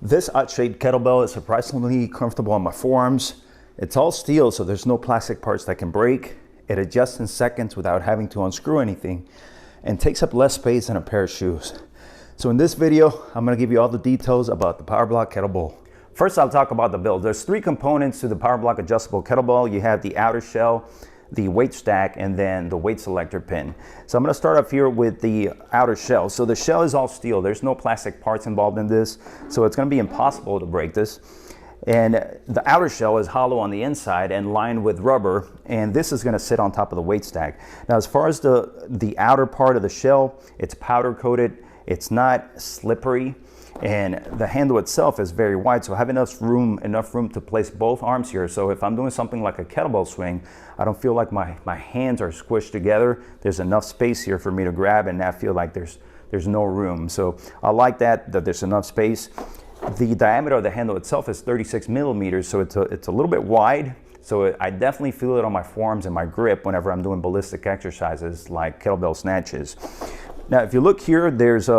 This odd-shaped kettlebell is surprisingly comfortable on my forearms. It's all steel, so there's no plastic parts that can break. It adjusts in seconds without having to unscrew anything and takes up less space than a pair of shoes. So in this video, I'm gonna give you all the details about the Powerblock kettlebell. First, I'll talk about the build. There's three components to the Powerblock adjustable kettlebell. You have the outer shell, the weight stack, and then the weight selector pin. So I'm gonna start off here with the outer shell. So the shell is all steel. There's no plastic parts involved in this, so it's gonna be impossible to break this. And the outer shell is hollow on the inside and lined with rubber, and this is gonna sit on top of the weight stack. Now, as far as the outer part of the shell, it's powder coated, it's not slippery, and the handle itself is very wide, so I have enough room to place both arms here. So if I'm doing something like a kettlebell swing, I don't feel like my hands are squished together. There's enough space here for me to grab and not feel like there's no room. So I like that there's enough space. The diameter of the handle itself is 36 millimeters, so it's a little bit wide. So I definitely feel it on my forearms and my grip whenever I'm doing ballistic exercises like kettlebell snatches. Now, if you look here, there's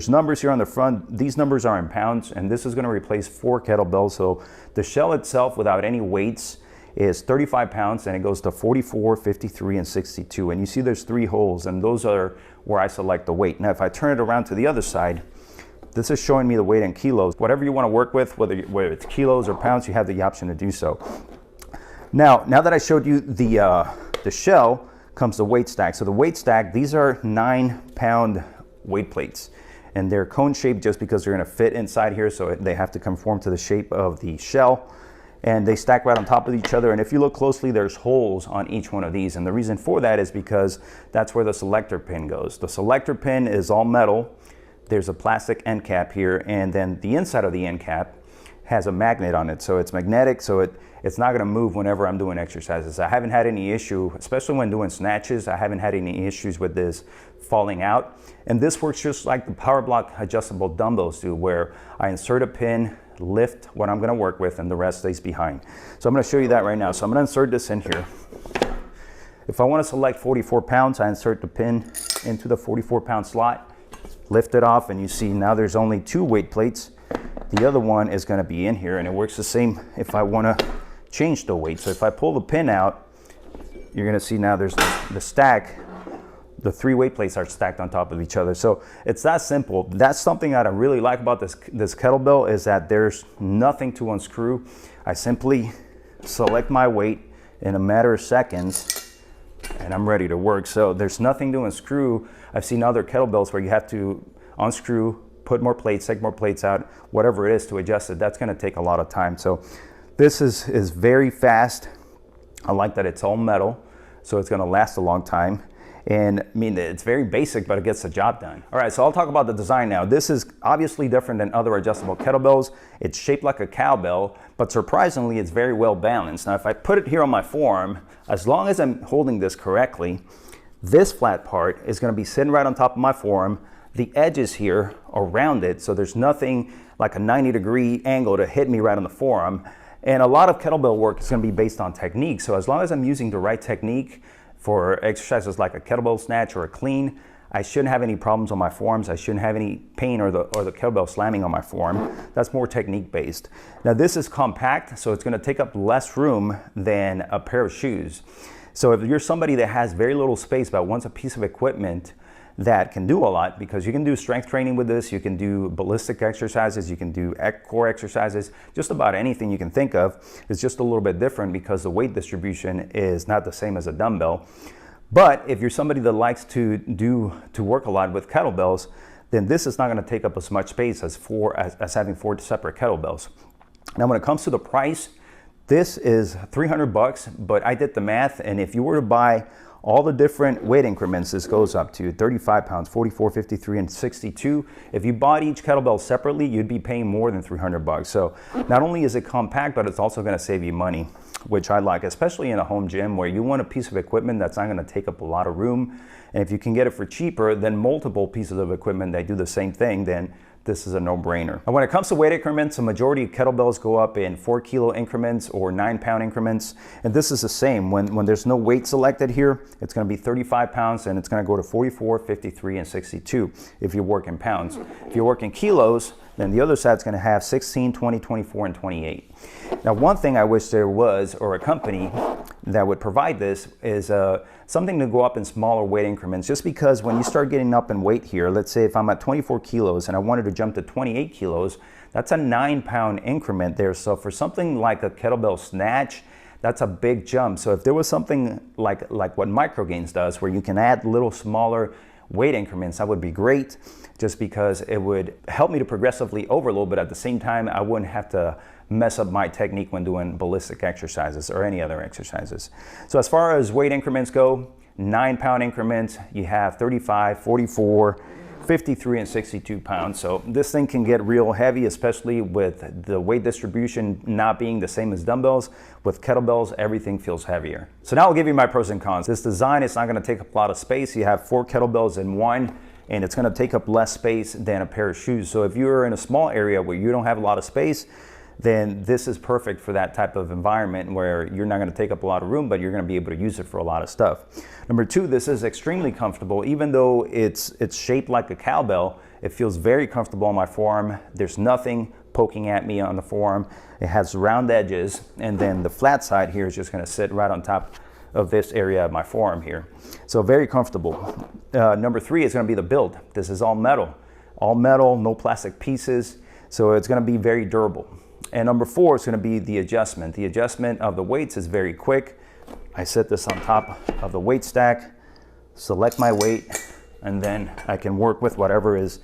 numbers here on the front. These numbers are in pounds, and this is going to replace 4 kettlebells. So the shell itself, without any weights, is 35 pounds, and it goes to 44, 53, and 62. And you see there's 3 holes, and those are where I select the weight. Now, if I turn it around to the other side, this is showing me the weight in kilos. Whatever you want to work with, whether it's kilos or pounds, you have the option to do so. Now that I showed you the shell, comes the weight stack. So the weight stack, these are 9-pound weight plates, and they're cone shaped just because they're going to fit inside here, so they have to conform to the shape of the shell, and they stack right on top of each other. And if you look closely, there's holes on each one of these, and the reason for that is because that's where the selector pin goes. The selector pin is all metal. There's a plastic end cap here, and then the inside of the end cap has a magnet on it, so it's magnetic, so it's not going to move whenever I'm doing exercises. I haven't had any issue, especially when doing snatches. I haven't had any issues with this falling out. And this works just like the Powerblock adjustable dumbbells do, where I insert a pin, lift what I'm going to work with, and the rest stays behind. So I'm going to show you that right now. So I'm going to insert this in here. If I want to select 44 pounds, I insert the pin into the 44-pound slot, lift it off, and you see now there's only 2 weight plates. The other one is going to be in here, and it works the same if I want to change the weight. So if I pull the pin out, you're going to see now there's the stack. The 3 weight plates are stacked on top of each other. So it's that simple. That's something that I really like about this kettlebell, is that there's nothing to unscrew. I simply select my weight in a matter of seconds, and I'm ready to work. So there's nothing to unscrew. I've seen other kettlebells where you have to unscrew, put more plates, take more plates out, whatever it is to adjust it. That's going to take a lot of time. So this is very fast. I like that it's all metal, so it's going to last a long time. And I mean, it's very basic, but it gets the job done. All right, so I'll talk about the design now. This is obviously different than other adjustable kettlebells. It's shaped like a cowbell, but surprisingly, it's very well balanced. Now, if I put it here on my forearm, as long as I'm holding this correctly, this flat part is going to be sitting right on top of my forearm. The edges here are rounded, so there's nothing like a 90-degree angle to hit me right on the forearm. And a lot of kettlebell work is going to be based on technique. So as long as I'm using the right technique for exercises like a kettlebell snatch or a clean, I shouldn't have any problems on my forearms. I shouldn't have any pain or the kettlebell slamming on my forearm. That's more technique based. Now this is compact, so it's going to take up less room than a pair of shoes. So if you're somebody that has very little space but wants a piece of equipment that can do a lot, because you can do strength training with this, you can do ballistic exercises, you can do core exercises, just about anything you can think of. It's just a little bit different because the weight distribution is not the same as a dumbbell. But if you're somebody that likes to work a lot with kettlebells, then this is not going to take up as much space as having 4 separate kettlebells. Now when it comes to the price, this is $300, but I did the math, and if you were to buy all the different weight increments, this goes up to 35 pounds, 44, 53, and 62. If you bought each kettlebell separately, you'd be paying more than $300. So not only is it compact, but it's also going to save you money, which I like, especially in a home gym where you want a piece of equipment that's not going to take up a lot of room. And if you can get it for cheaper than multiple pieces of equipment that do the same thing, then this is a no-brainer. And when it comes to weight increments, the majority of kettlebells go up in 4 kilo increments or 9 pound increments. And this is the same. When there's no weight selected here, it's gonna be 35 pounds and it's gonna go to 44, 53, and 62 if you work in pounds. If you work in kilos, then the other side's gonna have 16, 20, 24, and 28. Now, one thing I wish there was, or a company that would provide this, is something to go up in smaller weight increments, just because when you start getting up in weight here, let's say if I'm at 24 kilos and I wanted to jump to 28 kilos, that's a 9 pound increment there. So for something like a kettlebell snatch, that's a big jump. So if there was something like what Microgains does, where you can add little smaller weight increments, that would be great, just because it would help me to progressively overload, but at the same time, I wouldn't have to mess up my technique when doing ballistic exercises or any other exercises. So as far as weight increments go, 9 pound increments, you have 35, 44, 53, and 62 pounds. So this thing can get real heavy, especially with the weight distribution not being the same as dumbbells. With kettlebells, everything feels heavier. So now I'll give you my pros and cons. This design is not gonna take up a lot of space. You have 4 kettlebells in one, and it's gonna take up less space than a pair of shoes. So if you're in a small area where you don't have a lot of space, then this is perfect for that type of environment where you're not going to take up a lot of room, but you're going to be able to use it for a lot of stuff. Number 2, this is extremely comfortable. Even though it's shaped like a cowbell, it feels very comfortable on my forearm. There's nothing poking at me on the forearm. It has round edges, and then the flat side here is just going to sit right on top of this area of my forearm here. So very comfortable. Number 3 is going to be the build. This is all metal, no plastic pieces. So it's going to be very durable. And number 4 is going to be the adjustment. The adjustment of the weights is very quick. I set this on top of the weight stack, select my weight, and then I can work with whatever is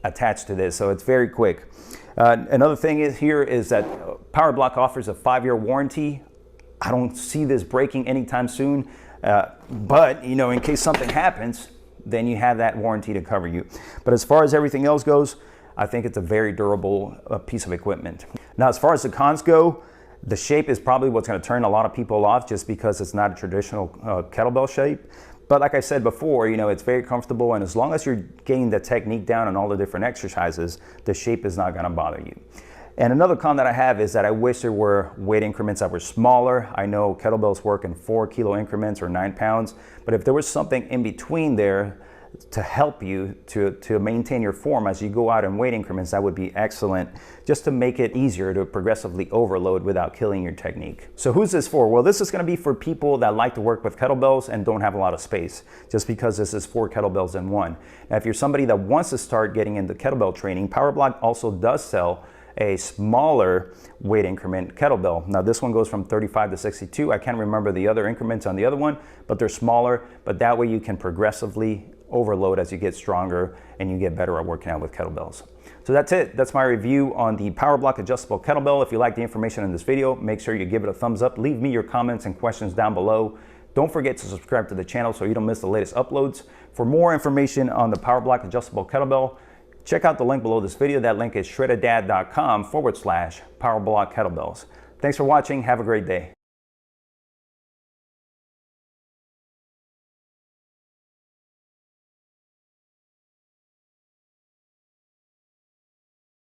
attached to this. So it's very quick. Another thing is that Powerblock offers a 5-year warranty. I don't see this breaking anytime soon, but you know, in case something happens, then you have that warranty to cover you. But as far as everything else goes, I think it's a very durable piece of equipment. Now, as far as the cons go, the shape is probably what's going to turn a lot of people off, just because it's not a traditional kettlebell shape. But like I said before, you know, it's very comfortable, and as long as you're getting the technique down on all the different exercises, the shape is not going to bother you. And another con that I have is that I wish there were weight increments that were smaller. I know kettlebells work in 4 kilo increments or 9 pounds, but if there was something in between there to help you to maintain your form as you go out in weight increments, that would be excellent, just to make it easier to progressively overload without killing your technique. So who's this for? Well, this is going to be for people that like to work with kettlebells and don't have a lot of space, just because this is 4 kettlebells in one. Now, if you're somebody that wants to start getting into kettlebell training, Powerblock also does sell a smaller weight increment kettlebell. Now this one goes from 35 to 62. I can't remember the other increments on the other one, but they're smaller, but that way you can progressively overload as you get stronger and you get better at working out with kettlebells. So that's it. That's my review on the Powerblock adjustable kettlebell. If you like the information in this video, make sure you give it a thumbs up. Leave me your comments and questions down below. Don't forget to subscribe to the channel so you don't miss the latest uploads. For more information on the Powerblock adjustable kettlebell, check out the link below this video. That link is shreddedad.com/Powerblock kettlebells. Thanks for watching. Have a great day.